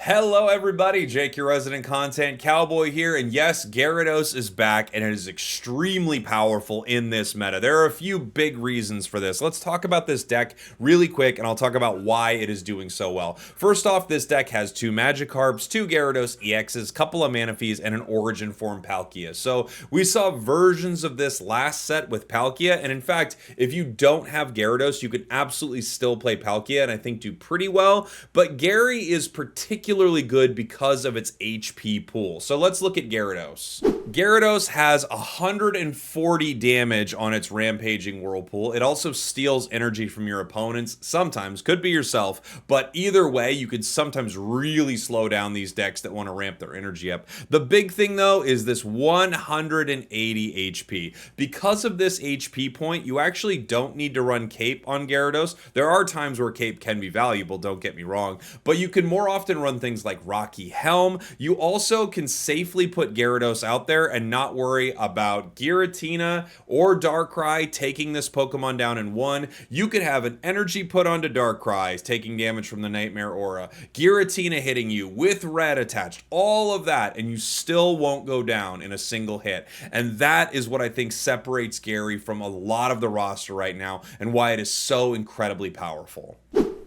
Hello everybody, Jake, your resident content cowboy here, and yes, Gyarados is back, and it is extremely powerful in this meta. There are a few big reasons for this. Let's talk about this deck really quick, and I'll talk about why it is doing so well. First off, this deck has 2 Magikarps, 2 Gyarados EXs, couple of Manaphy's, and an Origin Form Palkia. So we saw versions of this last set with Palkia, and in fact, if you don't have Gyarados, you can absolutely still play Palkia, and I think do pretty well, but Gary is particularly good because of its HP pool. So let's look at Gyarados. Gyarados has 140 damage on its Rampaging Whirlpool. It also steals energy from your opponents, sometimes, could be yourself, but either way, you could sometimes really slow down these decks that want to ramp their energy up. The big thing though is this 180 HP. Because of this HP point, you actually don't need to run Cape on Gyarados. There are times where Cape can be valuable, don't get me wrong, but you can more often run things like Rocky Helm. You also can safely put Gyarados out there and not worry about Giratina or Darkrai taking this Pokemon down in one. You could have an energy put onto Darkrai, taking damage from the Nightmare Aura, Giratina hitting you with red attached, all of that, and you still won't go down in a single hit. And that is what I think separates Gary from a lot of the roster right now and why it is so incredibly powerful.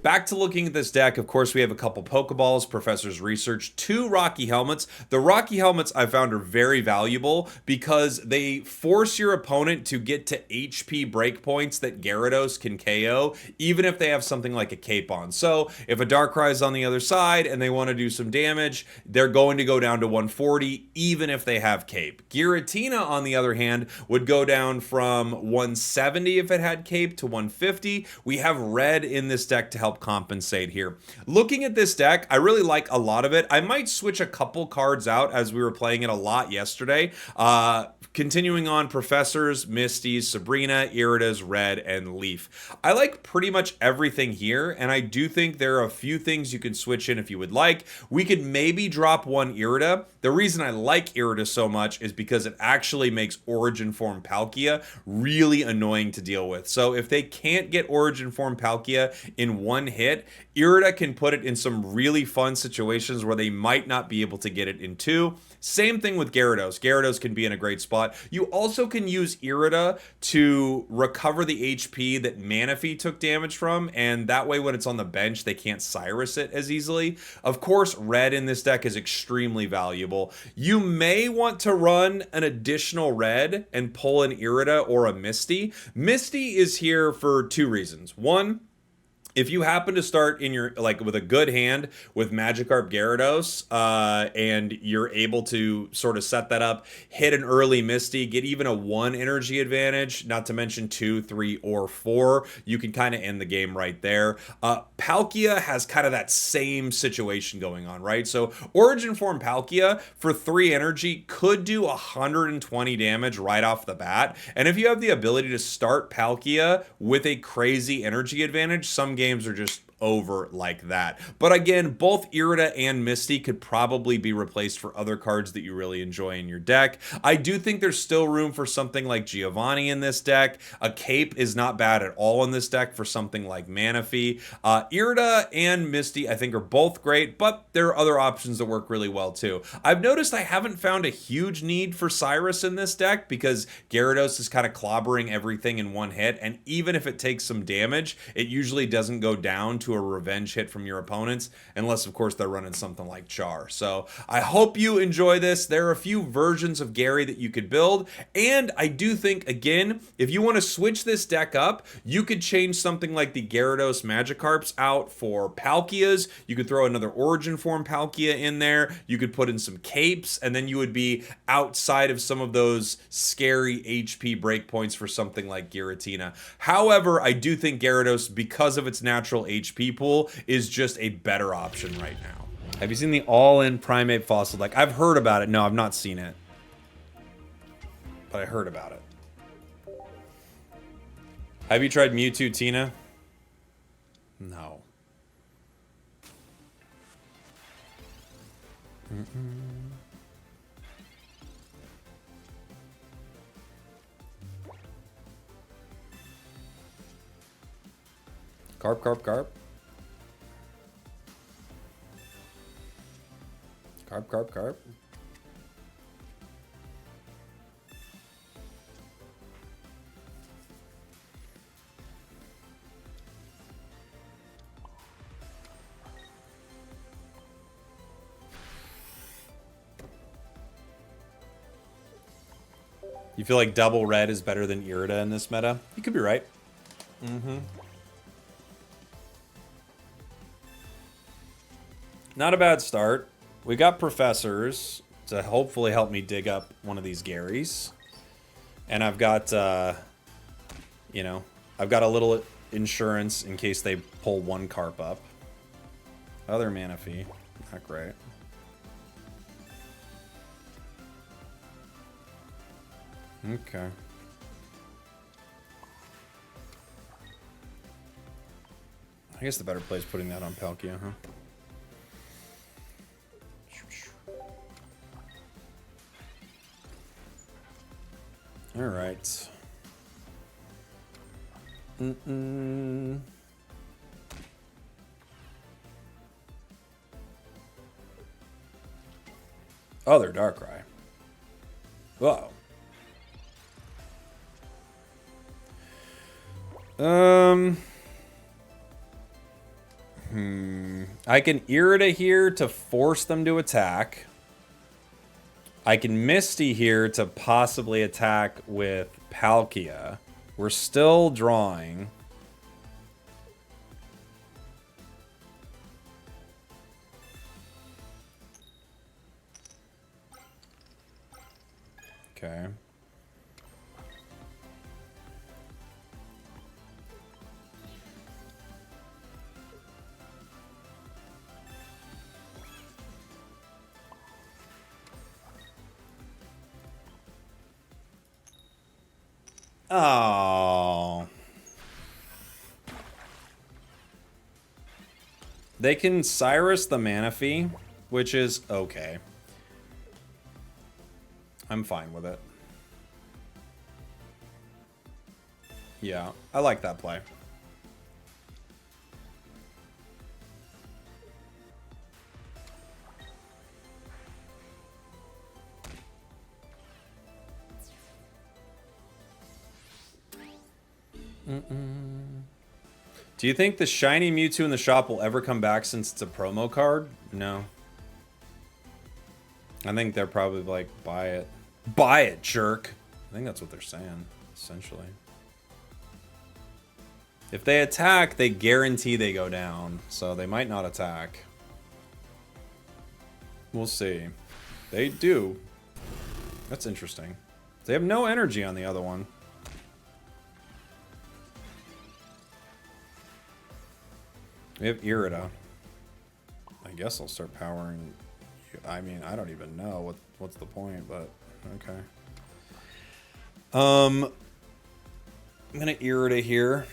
Back to looking at this deck, of course, we have a couple Pokeballs, Professor's Research, 2 Rocky Helmets. The Rocky Helmets I found are very valuable because they force your opponent to get to HP breakpoints that Gyarados can KO, even if they have something like a Cape on. So if a Darkrai is on the other side and they want to do some damage, they're going to go down to 140, even if they have Cape. Giratina, on the other hand, would go down from 170 if it had Cape to 150. We have red in this deck to help compensate here. Looking at this deck, I really like a lot of it. I might switch a couple cards out as we were playing it a lot yesterday. Continuing on, Professors, Misties, Sabrina, Iridas, Red, and Leaf. I like pretty much everything here, and I do think there are a few things you can switch in if you would like. We could maybe drop one Irida. The reason I like Irida so much is because it actually makes Origin Form Palkia really annoying to deal with. So if they can't get Origin Form Palkia in one hit, Irida can put it in some really fun situations where they might not be able to get it in 2. Same thing with Gyarados. Gyarados can be in a great spot. You also can use Irida to recover the HP that Manaphy took damage from, and that way when it's on the bench, they can't Cyrus it as easily. Of course, red in this deck is extremely valuable. You may want to run an additional red and pull an Irida or a Misty. Misty is here for 2 reasons. One, if you happen to start in your with a good hand with Magikarp Gyarados and you're able to sort of set that up, hit an early Misty, get even a 1 energy advantage, not to mention 2, 3, or 4, you can kind of end the game right there. Palkia has kind of that same situation going on, right? So Origin Form Palkia for 3 energy could do 120 damage right off the bat. And if you have the ability to start Palkia with a crazy energy advantage, some games are just over like that. But again, both Irida and Misty could probably be replaced for other cards that you really enjoy in your deck. I do think there's still room for something like Giovanni in this deck. A Cape is not bad at all in this deck for something like Manaphy. Irida and Misty I think are both great, but there are other options that work really well too. I've noticed I haven't found a huge need for Cyrus in this deck because Gyarados is kind of clobbering everything in one hit, and even if it takes some damage, it usually doesn't go down to a revenge hit from your opponents, unless of course they're running something like Char. So I hope you enjoy this. There are a few versions of Gary that you could build, and I do think, again, if you want to switch this deck up, you could change something like the Gyarados Magikarps out for Palkias. You could throw another Origin Form Palkia in there. You could put in some Capes, and then you would be outside of some of those scary HP breakpoints for something like Giratina. However, I do think Gyarados, because of its natural HP pool, is just a better option right now. Have you seen the all-in primate fossil deck? I've heard about it. No, I've not seen it, but I heard about it. Have you tried Mewtwo, Tina? No. Carp. Carp, carp, carp. You feel like double red is better than Irida in this meta? You could be right. Mm-hmm. Not a bad start. We got professors to hopefully help me dig up one of these Garys. And I've got, you know, I've got a little insurance in case they pull one carp up. Other mana fee. Not great. Okay. I guess the better play is putting that on Palkia, huh? All right. Oh, they're Darkrai. Whoa. I can Irida here to force them to attack. I can Misty here to possibly attack with Palkia. We're still drawing. Okay. Oh. They can Cyrus the Manaphy, which is okay. I'm fine with it. Yeah, I like that play. Do you think the shiny Mewtwo in the shop will ever come back since it's a promo card? No. I think they're probably like, buy it. Buy it, jerk. I think that's what they're saying, essentially. If they attack, they guarantee they go down. So they might not attack. We'll see. They do. That's interesting. They have no energy on the other one. We have Irida. I guess I'll start powering you. I mean, I don't even know what's the point, but okay. I'm gonna Irida here.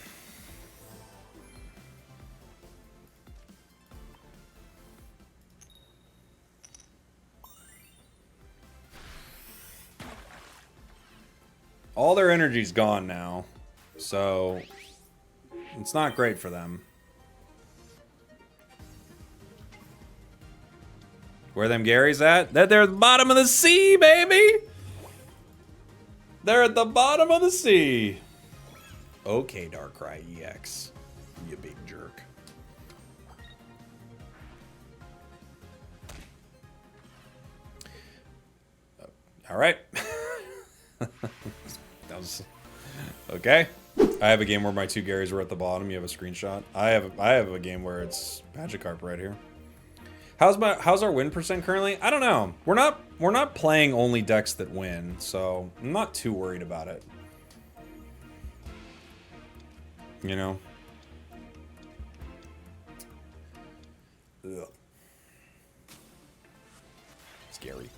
All their energy's gone now, so it's not great for them. Where them Garys at? They're at the bottom of the sea, baby! They're at the bottom of the sea. Okay, Darkrai EX. You big jerk. All right. That was okay. I have a game where my two Garys were at the bottom. You have a screenshot. I have a game where it's Magikarp right here. How's our win percent currently? I don't know. We're not playing only decks that win, so I'm not too worried about it. You know? Ugh. Scary.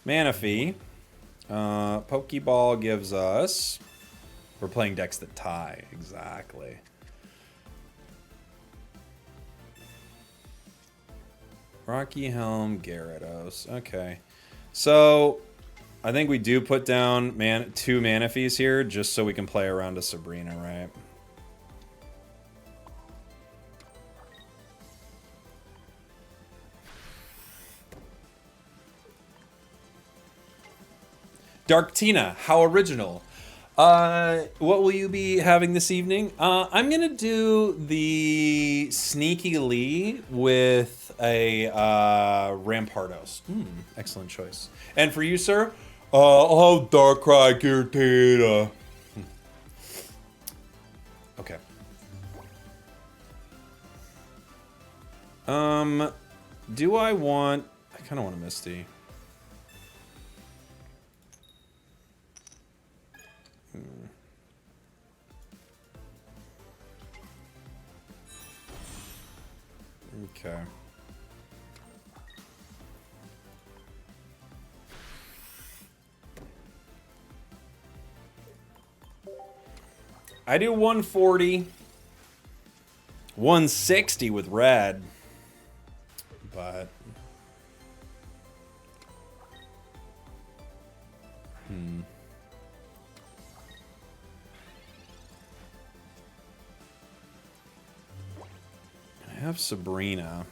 Manaphy. Pokeball gives us... We're playing decks that tie. Exactly. Rocky Helm, Gyarados. Okay. So, I think we do put down 2 Manaphy's here just so we can play around a Sabrina, right? Dark Tina, how original. What will you be having this evening? I'm gonna do the Sneaky Lee with a Rampardos. Excellent choice. And for you, sir, I'll have Darkrai Giratina. Okay. Do I want? I kind of want a Misty. Okay. I do 140. 160 with red. But... I have Sabrina.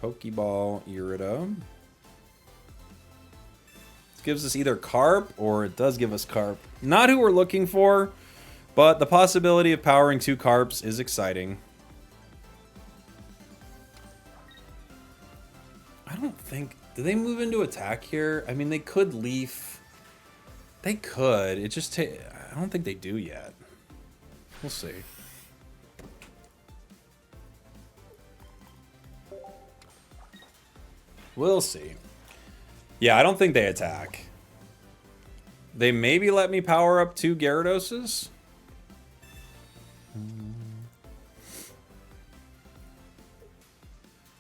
Pokeball Gyarados. This gives us either Carp, or it does give us Carp. Not who we're looking for, but the possibility of powering 2 Carps is exciting. I don't think... Do they move into attack here? I mean, they could Leaf. They could. It just... I don't think they do yet. We'll see. We'll see. Yeah, I don't think they attack. They maybe let me power up 2 Gyaradoses.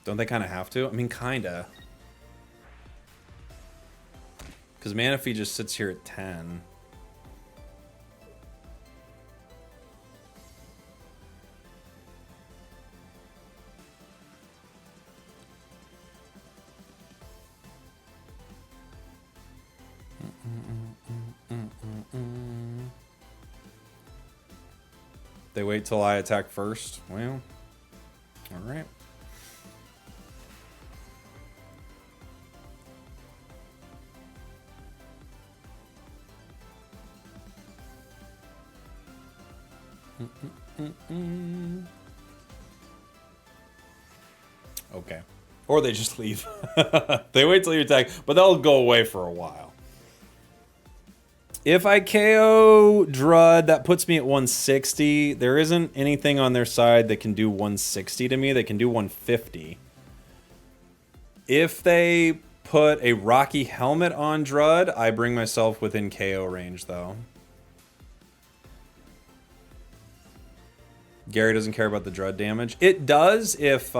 Don't they kind of have to? I mean, kind of. Because Manaphy just sits here at 10. They wait till I attack first. Well, all right. Okay. Or they just leave. They wait till you attack, but they'll go away for a while. If I KO Drud, that puts me at 160. There isn't anything on their side that can do 160 to me. They can do 150. If they put a Rocky Helmet on Drud, I bring myself within KO range, though. Gary doesn't care about the Drud damage. It does if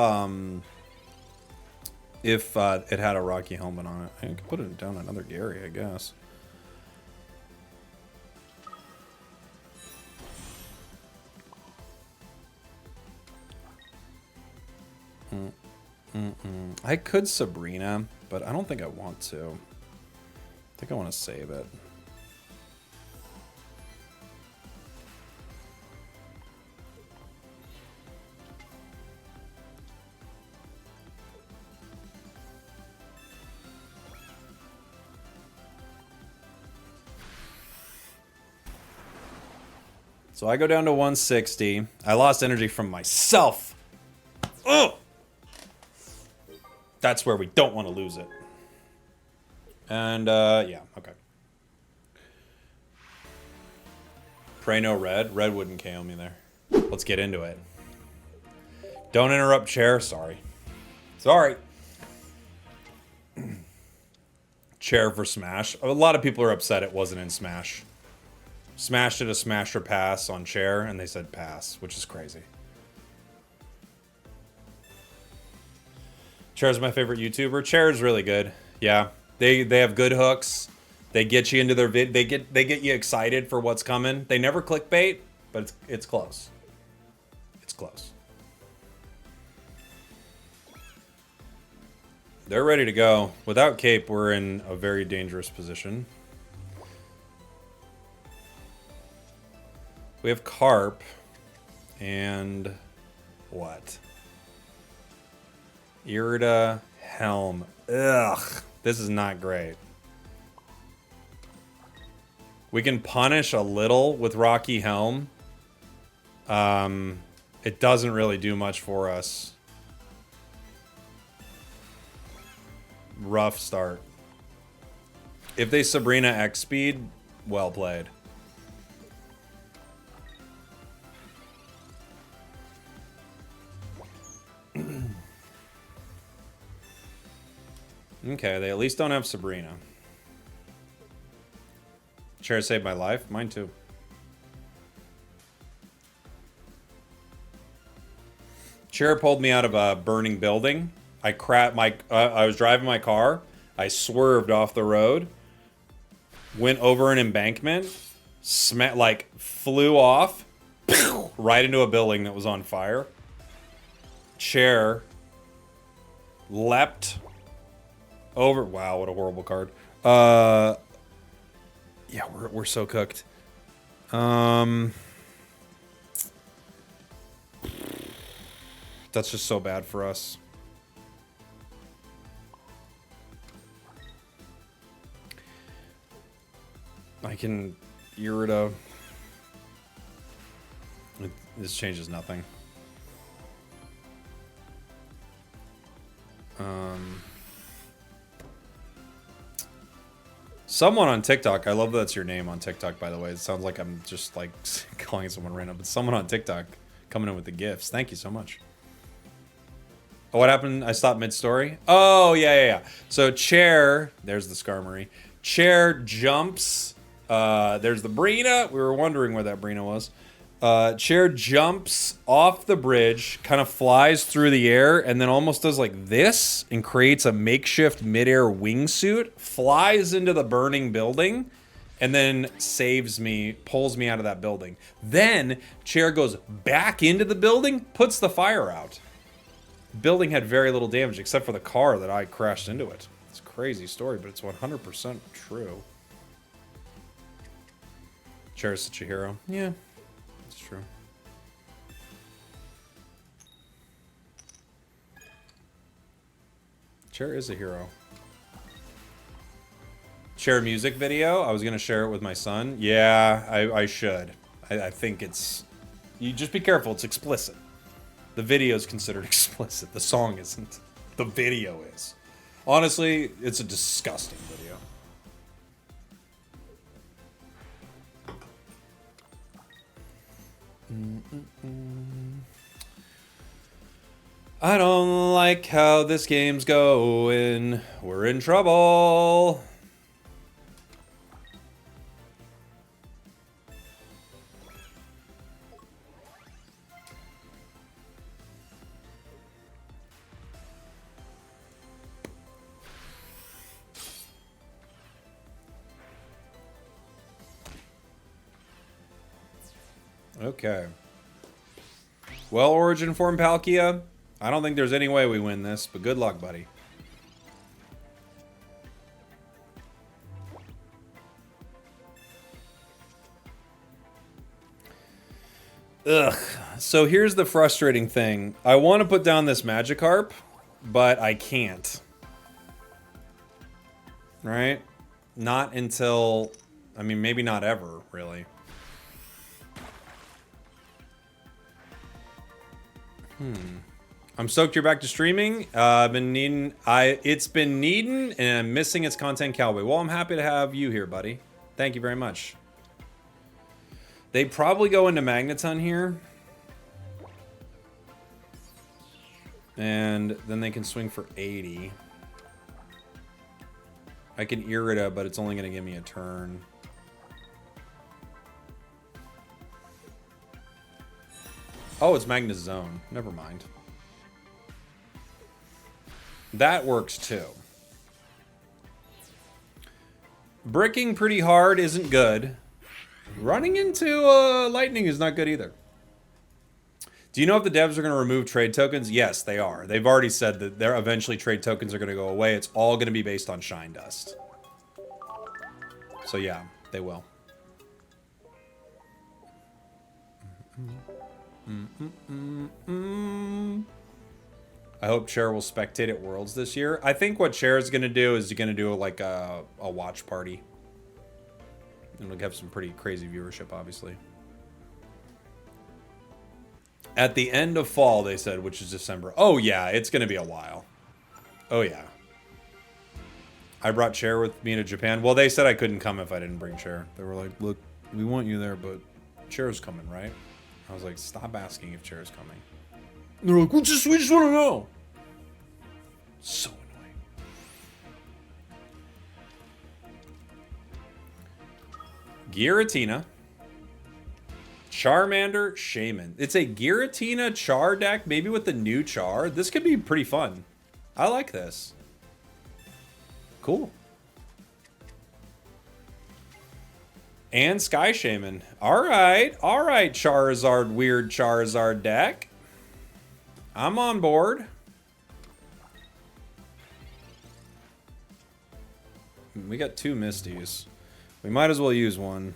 it had a Rocky Helmet on it. I could put it down another Gary, I guess. I could Sabrina, but I don't think I want to. I think I want to save it. So I go down to 160. I lost energy from myself. Oh! That's where we don't want to lose it. And, yeah, okay. Pray no red. Red wouldn't KO me there. Let's get into it. Don't interrupt chair. Sorry. Sorry. Chair for Smash. A lot of people are upset it wasn't in Smash. Smash did a Smash or pass on chair, and they said pass, which is crazy. Chair's my favorite YouTuber. Chair's really good. Yeah, they have good hooks. They get you into their vid. They get you excited for what's coming. They never clickbait, but it's close. It's close. They're ready to go. Without Cape, we're in a very dangerous position. We have Carp. And what? Irida, Helm. Ugh. This is not great. We can punish a little with Rocky Helm. It doesn't really do much for us. Rough start. If they Sabrina X speed, well played. Okay, they at least don't have Sabrina. Chair saved my life. Mine too. Chair pulled me out of a burning building. I was driving my car. I swerved off the road. Went over an embankment. Flew off. Right into a building that was on fire. Chair leapt over. Wow, what a horrible card. Yeah, we're so cooked. That's just so bad for us. I can Irida. This changes nothing. Someone on TikTok, I love that's your name on TikTok, by the way. It sounds like I'm just like calling someone random, but someone on TikTok coming in with the gifts. Thank you so much. Oh, what happened? I stopped mid-story? Oh, yeah. So Chair, there's the Skarmory. Chair jumps. There's the Brina. We were wondering where that Brina was. Chair jumps off the bridge, kind of flies through the air, and then almost does like this and creates a makeshift midair wingsuit, flies into the burning building, and then saves me, pulls me out of that building. Then Chair goes back into the building, puts the fire out. The building had very little damage except for the car that I crashed into it. It's a crazy story, but it's 100% true. Chair is such a hero. Yeah. True. Chair is a hero. Share a music video? I was gonna share it with my son. Yeah, I should. I think it's... You just be careful, it's explicit. The video is considered explicit. The song isn't. The video is. Honestly, it's a disgusting video. I don't like how this game's going. We're in trouble. Okay. Well, Origin Form Palkia, I don't think there's any way we win this, but good luck, buddy. Ugh. So here's the frustrating thing. I want to put down this Magikarp, but I can't. Right? Not until... I mean, maybe not ever, really. I'm stoked you're back to streaming. I've been needing... It's been needing, and I'm missing its content, Cowboy. Well, I'm happy to have you here, buddy. Thank you very much. They probably go into Magneton here. And then they can swing for 80. I can Irida, but it's only going to give me a turn. Oh, it's Magnus Zone. Never mind. That works too. Bricking pretty hard isn't good. Running into lightning is not good either. Do you know if the devs are going to remove trade tokens? Yes, they are. They've already said that they're eventually trade tokens are going to go away. It's all going to be based on shine dust. So yeah, they will. I hope Cher will spectate at Worlds this year. I think what Cher is going to do is going to do like a watch party. And we'll have some pretty crazy viewership, obviously. At the end of fall, they said, which is December. Oh, yeah, it's going to be a while. Oh, yeah. I brought Cher with me to Japan. Well, they said I couldn't come if I didn't bring Cher. They were like, look, we want you there, but Cher's coming, right? I was like, stop asking if Cher's coming. And they're like, we just want to know. So annoying. Giratina. Charmander, Shaman. It's a Giratina Char deck, maybe with the new Char. This could be pretty fun. I like this. Cool. And Sky Shaman. Alright, Charizard, weird Charizard deck. I'm on board. We got 2 Misties. We might as well use one.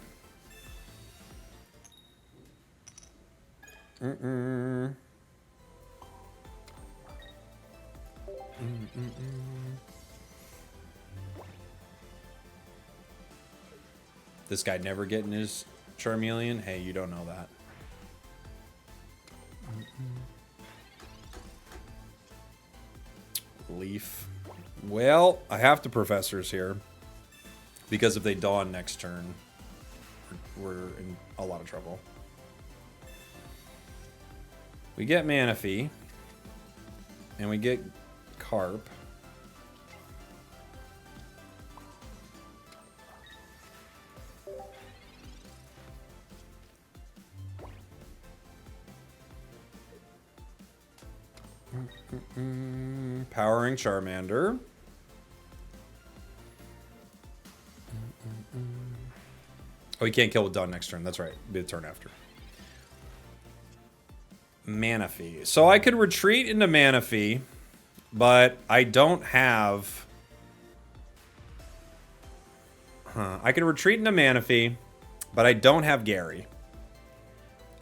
This guy never getting his Charmeleon? Hey, you don't know that. Leaf. Well, I have to Professors here. Because if they Dawn next turn, we're in a lot of trouble. We get Manaphy. And we get Carp. Powering Charmander. Oh, you can't kill with Dawn next turn. That's right. Be the turn after. Manaphy. So I could retreat into Manaphy, but I don't have... I could retreat into Manaphy, but I don't have Gary.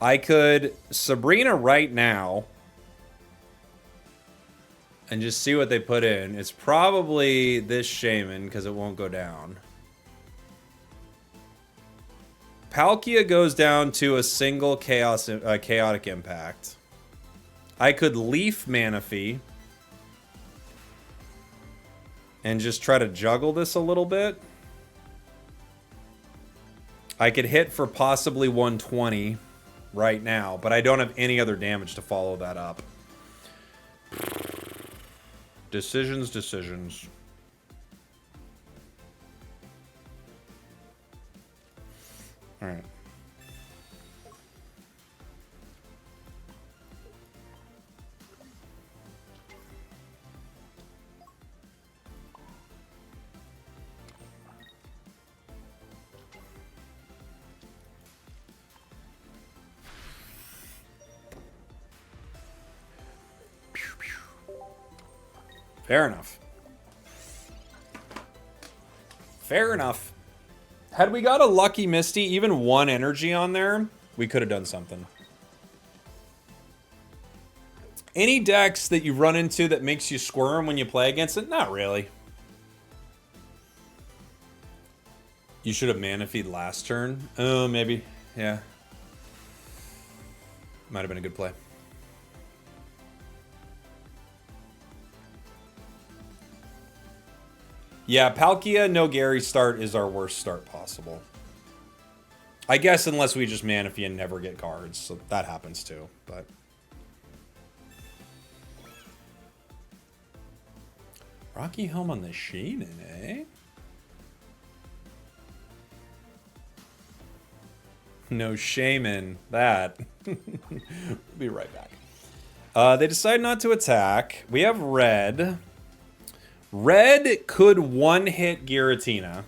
I could Sabrina right now and just see what they put in. It's probably this Shaman because it won't go down. Palkia goes down to a single chaotic impact. I could Leaf Manaphy and just try to juggle this a little bit. I could hit for possibly 120 right now, but I don't have any other damage to follow that up. Decisions. All right. Fair enough. Fair enough. Had we got a Lucky Misty, even 1 energy on there, we could have done something. Any decks that you run into that makes you squirm when you play against it? Not really. You should have Manaphy'd last turn. Oh, maybe. Yeah. Might have been a good play. Yeah, Palkia, no Gary start is our worst start possible. I guess unless we just Manaphy and never get cards, so that happens too, but... Rocky Helm on the Shaman, eh? No Shaman. That. Be right back. They decide not to attack. We have red. Red could one-hit Giratina.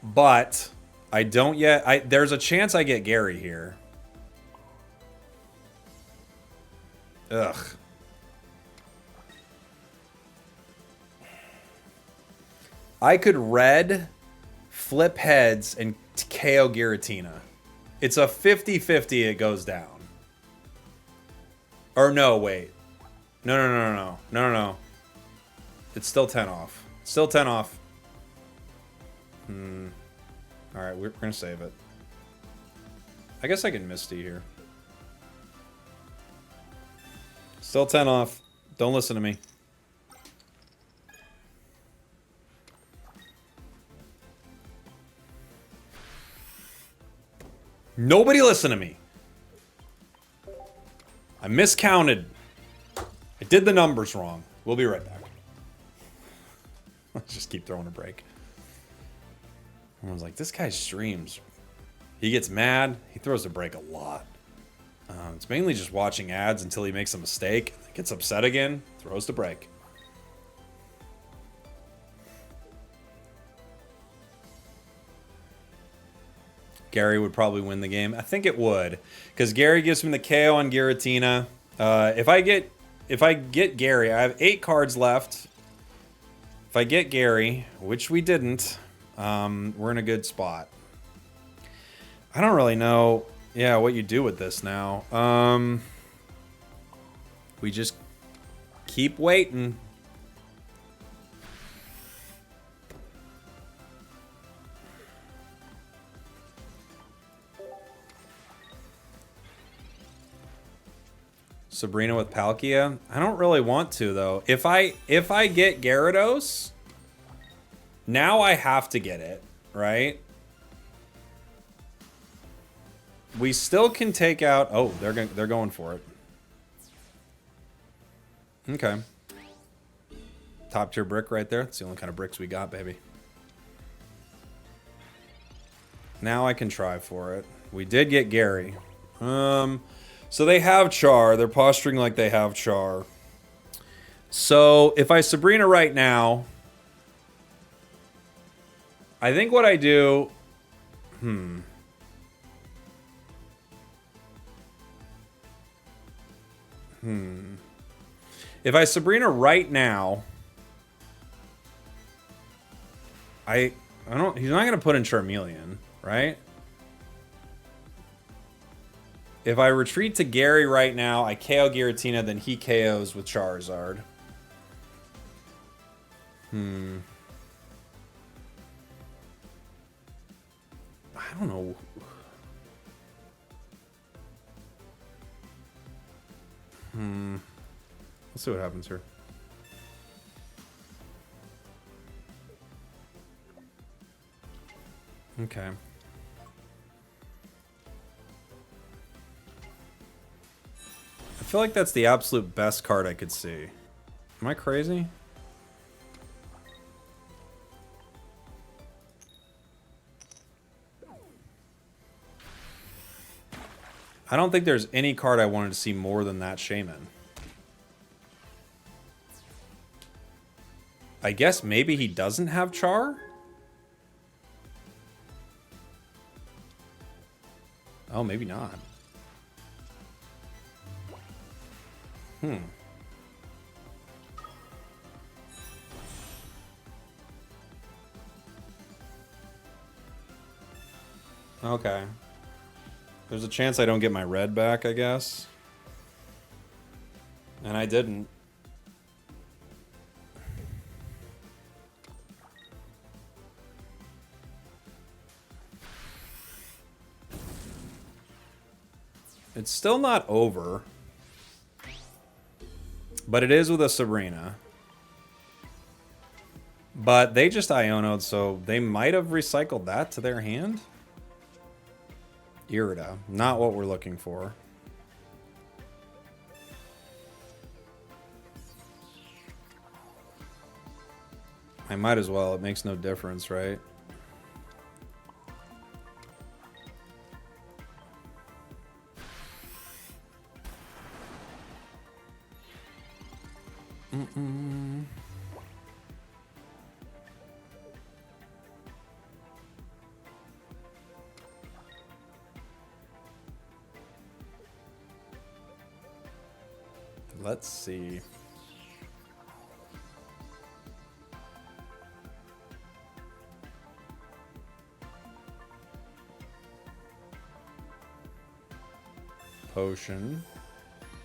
But I don't yet. There's a chance I get Gary here. Ugh. I could red, flip heads, and KO Giratina. It's a 50-50 it goes down. Or no, wait. No. It's still 10 off. Still 10 off. Alright, we're gonna save it. I guess I can Misty here. Still 10 off. Don't listen to me. Nobody listen to me. I miscounted. I did the numbers wrong. We'll be right back. Let's just keep throwing a break. Everyone's like, this guy streams. He gets mad. He throws a break a lot. It's mainly just watching ads until he makes a mistake. Gets upset again. Throws the break. Gary would probably win the game. I think it would, because Gary gives me the KO on Giratina. If I get Gary, I have 8 cards left. If I get Gary, which we didn't, we're in a good spot. I don't really know, yeah, what you do with this now. We just keep waiting. Sabrina with Palkia? I don't really want to, though. If I get Gyarados, now I have to get it, right? We still can take out... Oh, they're going for it. Okay. Top tier brick right there. It's the only kind of bricks we got, baby. Now I can try for it. We did get Gary. So they have Char. They're posturing like they have Char. So if I Sabrina right now, I think what I do... If I Sabrina right now, I don't... He's not going to put in Charmeleon, right? If I retreat to Gary right now, I KO Giratina, then he KOs with Charizard. I don't know. Let's see what happens here. Okay. I feel like that's the absolute best card I could see. Am I crazy? I don't think there's any card I wanted to see more than that Shaman. I guess maybe he doesn't have Char? Oh, maybe not. Okay. There's a chance I don't get my red back, I guess. And I didn't. It's still not over. But it is with a Sabrina. But they just Iono'd, so they might have recycled that to their hand. Irida. Not what we're looking for. I might as well. It makes no difference, right? Let's see. Potion.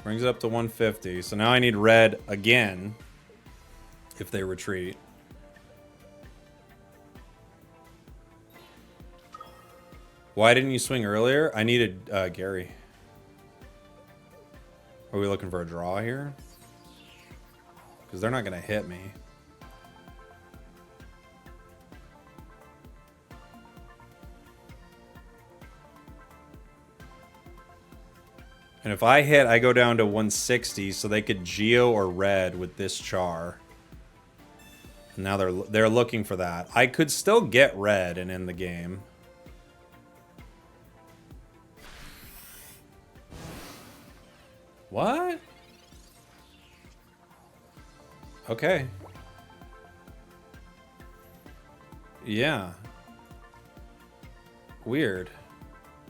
Brings it up to 150. So now I need red again if they retreat. Why didn't you swing earlier? I needed Gary. Are we looking for a draw here? Because they're not going to hit me. And if I hit, I go down to 160, so they could Geo or red with this char. And now they're looking for that. I could still get red and end the game. What? Okay. Yeah. Weird.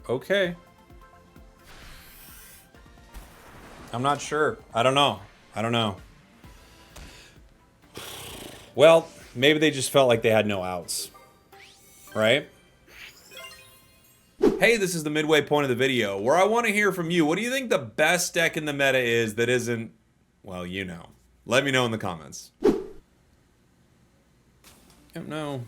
Okay. I'm not sure. I don't know. I don't know. Well, maybe they just felt like they had no outs. Right? Hey, this is the midway point of the video where I want to hear from you. What do you think the best deck in the meta is that isn't, well, you know. Let me know in the comments. Don't know.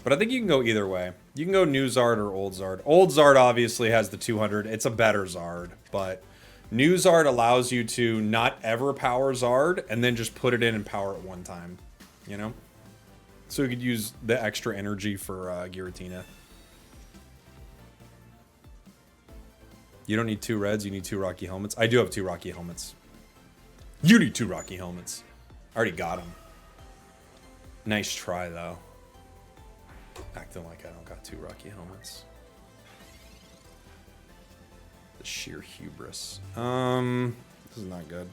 But I think you can go either way. You can go new Zard or old Zard. Old Zard obviously has the 200. It's a better Zard, but new Zard allows you to not ever power Zard and then just put it in and power it one time, you know? So you could use the extra energy for Giratina. You don't need 2 reds, you need 2 Rocky Helmets. I do have 2 Rocky Helmets. You need 2 Rocky Helmets. I already got them. Nice try, though. Acting like I don't got 2 Rocky Helmets. The sheer hubris. This is not good.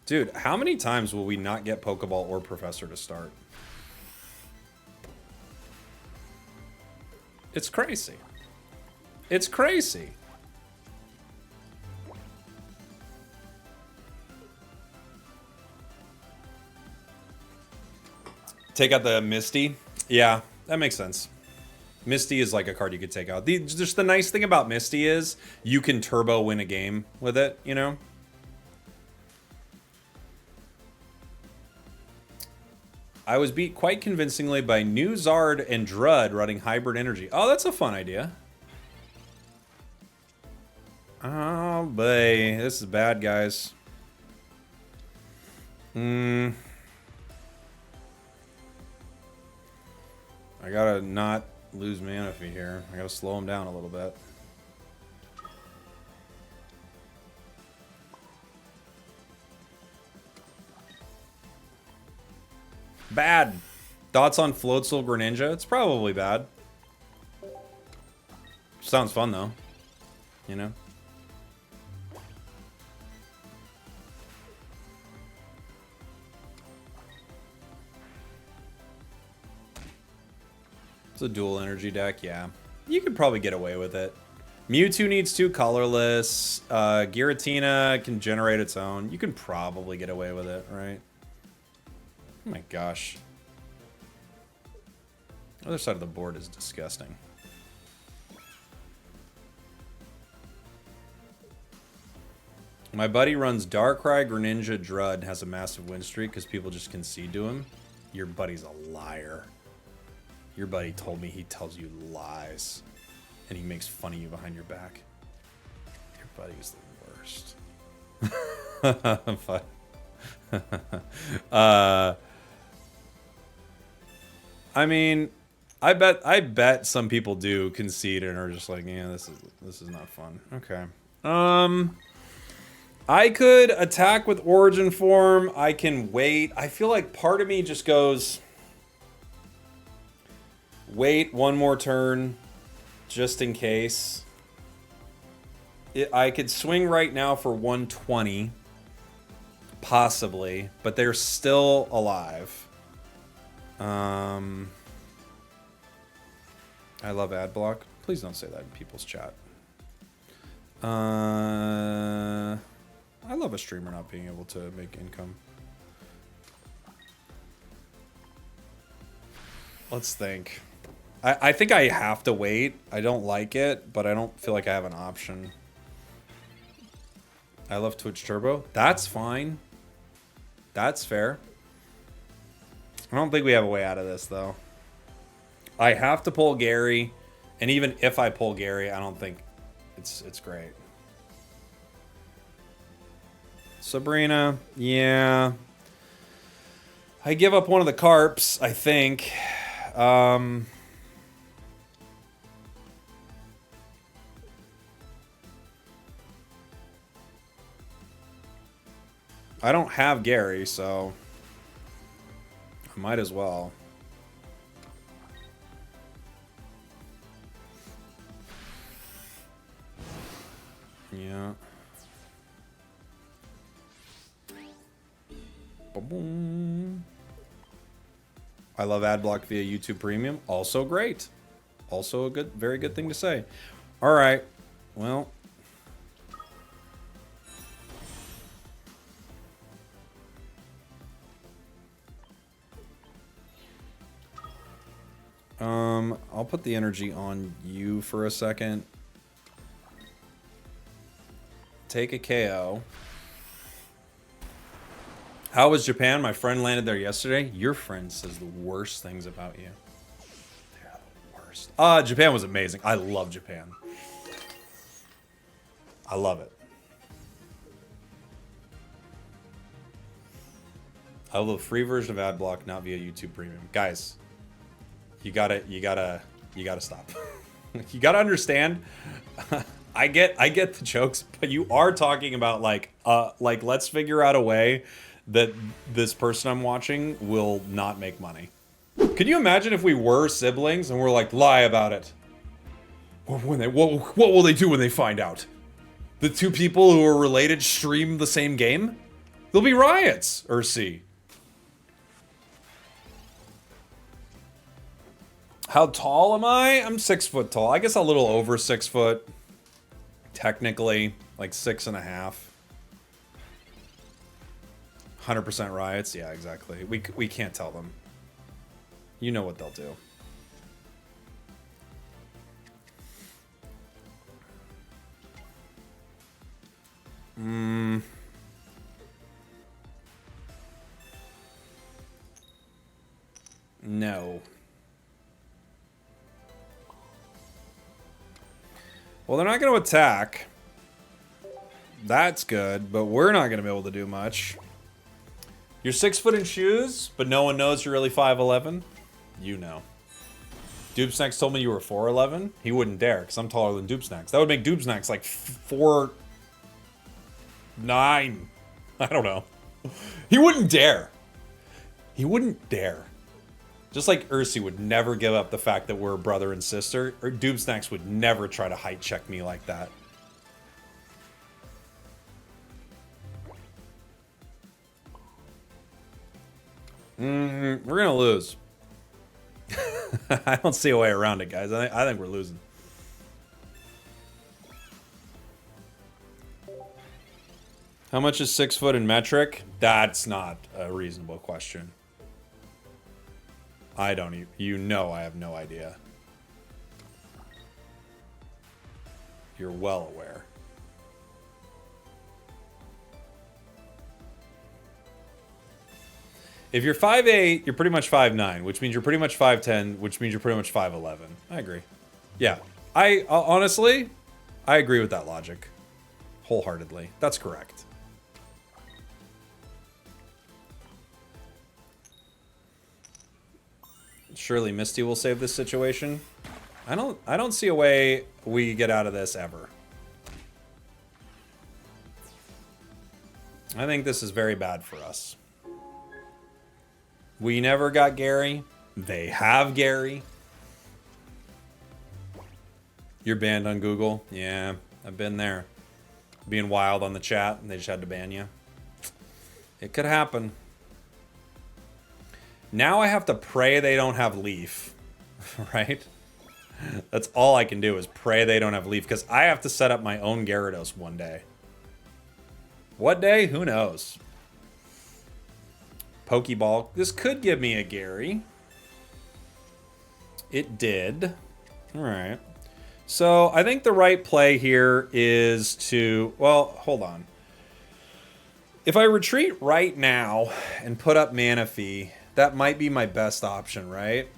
Dude, how many times will we not get Pokeball or Professor to start? It's crazy. It's crazy. Take out the Misty. Yeah, that makes sense. Misty is like a card you could take out. Just the nice thing about Misty is you can turbo win a game with it, you know? I was beat quite convincingly by new Zard and Drud running hybrid energy. Oh, that's a fun idea. Oh, boy. This is bad, guys. I gotta not lose Manaphy here. I gotta slow him down a little bit. Bad. Thoughts on Floatzel Greninja? It's probably bad. Sounds fun, though. You know? It's a dual energy deck, yeah. You could probably get away with it. Mewtwo needs 2 colorless. Giratina can generate its own. You can probably get away with it, right? Oh my gosh. The other side of the board is disgusting. My buddy runs Darkrai, Greninja, Drud, and has a massive win streak because people just concede to him. Your buddy's a liar. Your buddy told me he tells you lies. And he makes fun of you behind your back. Your buddy's the worst. I mean, I bet some people do concede and are just like, yeah, this is not fun. Okay. I could attack with Origin Form. I can wait. I feel like part of me just goes, wait one more turn, just in case. I could swing right now for 120, possibly, but they're still alive. I love ad block. Please don't say that in people's chat. I love a streamer not being able to make income. Let's think. I think I have to wait. I don't like it, but I don't feel like I have an option. I love Twitch Turbo. That's fine. That's fair. I don't think we have a way out of this, though. I have to pull Gary, and even if I pull Gary, I don't think it's great. Sabrina, yeah. I give up one of the carps, I think. I don't have Gary, so I might as well. Yeah. Ba-boom. I love Adblock via YouTube Premium. Also great. Also a good, very good thing to say. All right. Well. I'll put the energy on you for a second. Take a KO. How was Japan? My friend landed there yesterday. Your friend says the worst things about you. They're the worst. Japan was amazing. I love Japan. I love it. I love the free version of Adblock, not via YouTube Premium. Guys, you gotta stop. You gotta understand. I get the jokes, but you are talking about like let's figure out a way that this person I'm watching will not make money. Could you imagine if we were siblings and we're like, lie about it? What will they do when they find out? The two people who are related stream the same game? There'll be riots, Ursi. How tall am I? I'm 6 foot tall. I guess a little over 6 foot. Technically, like 6.5. 100% riots? Yeah, exactly. We can't tell them. You know what they'll do. No. Well, they're not going to attack. That's good, but we're not going to be able to do much. You're 6 foot in shoes, but no one knows you're really 5'11"? You know. Doobsnacks told me you were 4'11". He wouldn't dare, because I'm taller than Doobsnacks. That would make Doobsnacks like 4'9". I don't know. He wouldn't dare. He wouldn't dare. Just like Ursi would never give up the fact that we're brother and sister, or Doobsnacks would never try to height check me like that. We're gonna lose. I don't see a way around it, guys. I think we're losing. How much is 6 foot in metric? That's not a reasonable question. I don't even, you know I have no idea. You're well aware. If you're 5'8", you're pretty much 5'9", which means you're pretty much 5'10", which means you're pretty much 5'11". I agree. Yeah. I honestly, I agree with that logic. Wholeheartedly. That's correct. Surely Misty will save this situation. I don't see a way we get out of this ever. I think this is very bad for us. We never got Gary. They have Gary. You're banned on Google. Yeah, I've been there. Being wild on the chat, and they just had to ban you. It could happen. Now I have to pray they don't have Leaf, right? That's all I can do is pray they don't have Leaf, because I have to set up my own Gyarados one day. What day? Who knows? Pokeball. This could give me a Gary. It did. All right. So I think the right play here is to... Well, hold on. If I retreat right now and put up Manaphy, that might be my best option, right?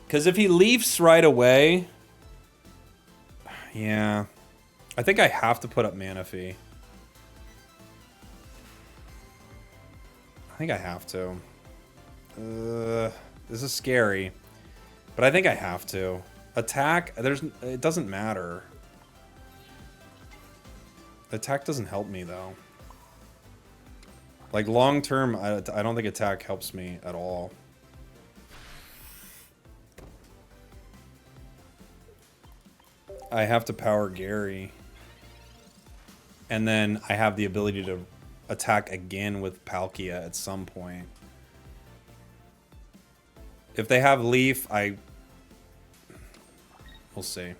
Because if he leafs right away... Yeah. I think I have to put up Manaphy. I think I have to. This is scary. But I think I have to. Attack, it doesn't matter. Attack doesn't help me, though. Like, long term, I don't think attack helps me at all. I have to power Gary. And then I have the ability to attack again with Palkia at some point. If they have Leaf, we'll see.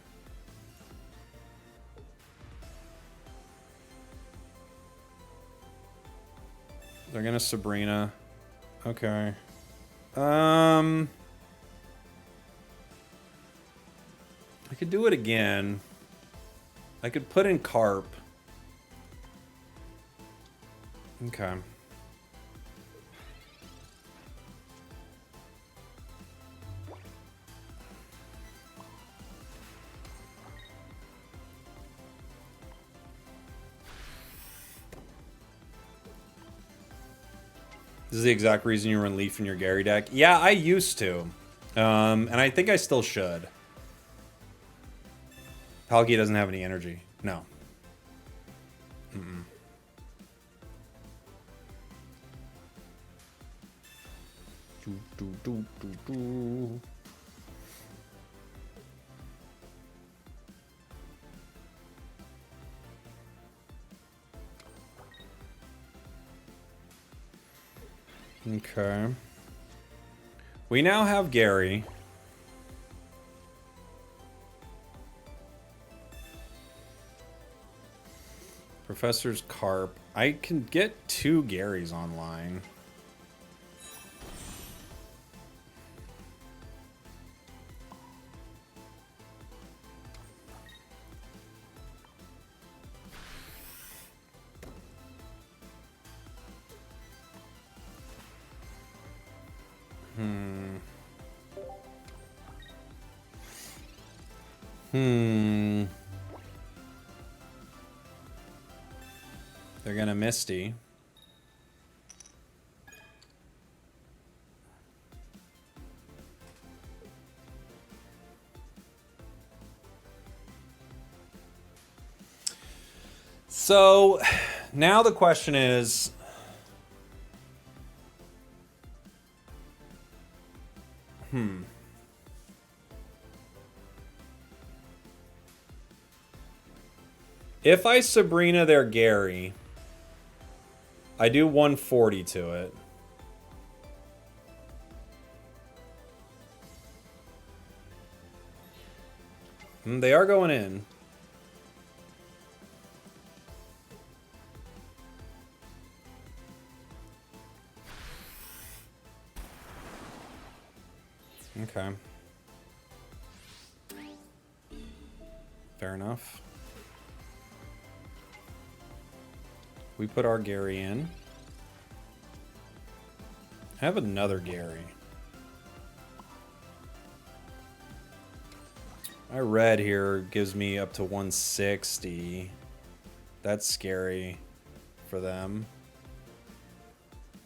They're gonna Sabrina. Okay. I could do it again. I could put in Carp. Okay. This is the exact reason you run Leaf in your Gary deck. Yeah, I used to. And I think I still should. Palkia doesn't have any energy. No. Mm-mm. Okay. We now have Gary. Professor's Carp. I can get 2 Garys online. They're gonna Misty. So now the question is, if I Sabrina their Gary, I do 140 to it. They are going in. Okay. Fair enough. We put our Gary in. I have another Gary. My red here gives me up to 160. That's scary for them.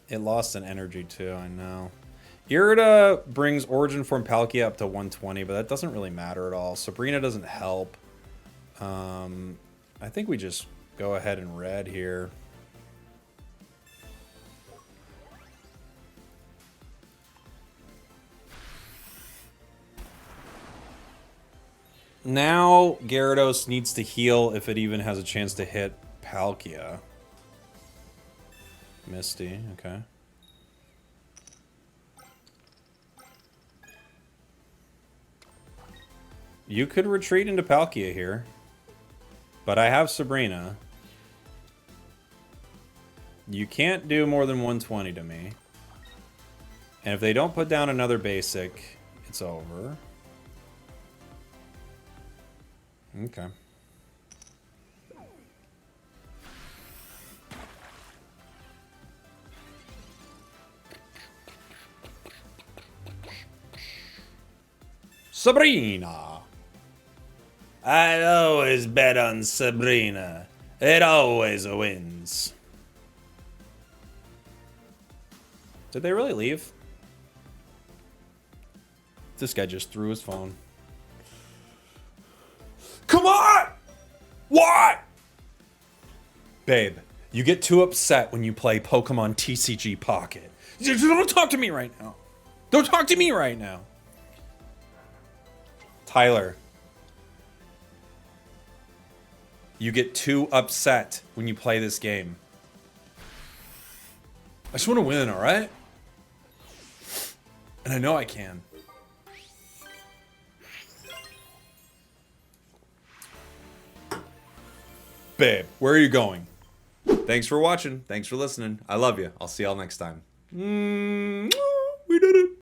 It lost an energy too, I know. Irida brings Origin Form Palkia up to 120, but that doesn't really matter at all. Sabrina doesn't help. I think we just go ahead and red here. Now Gyarados needs to heal if it even has a chance to hit Palkia. Misty, okay. You could retreat into Palkia here. But I have Sabrina. You can't do more than 120 to me. And if they don't put down another basic, it's over. Okay. Sabrina. I always bet on Sabrina. It always wins. Did they really leave? This guy just threw his phone. Come on! What? Babe, you get too upset when you play Pokemon TCG Pocket. Don't talk to me right now. Don't talk to me right now. Tyler. You get too upset when you play this game. I just want to win, alright? And I know I can. Babe, where are you going? Thanks for watching. Thanks for listening. I love you. I'll see y'all next time. We did it.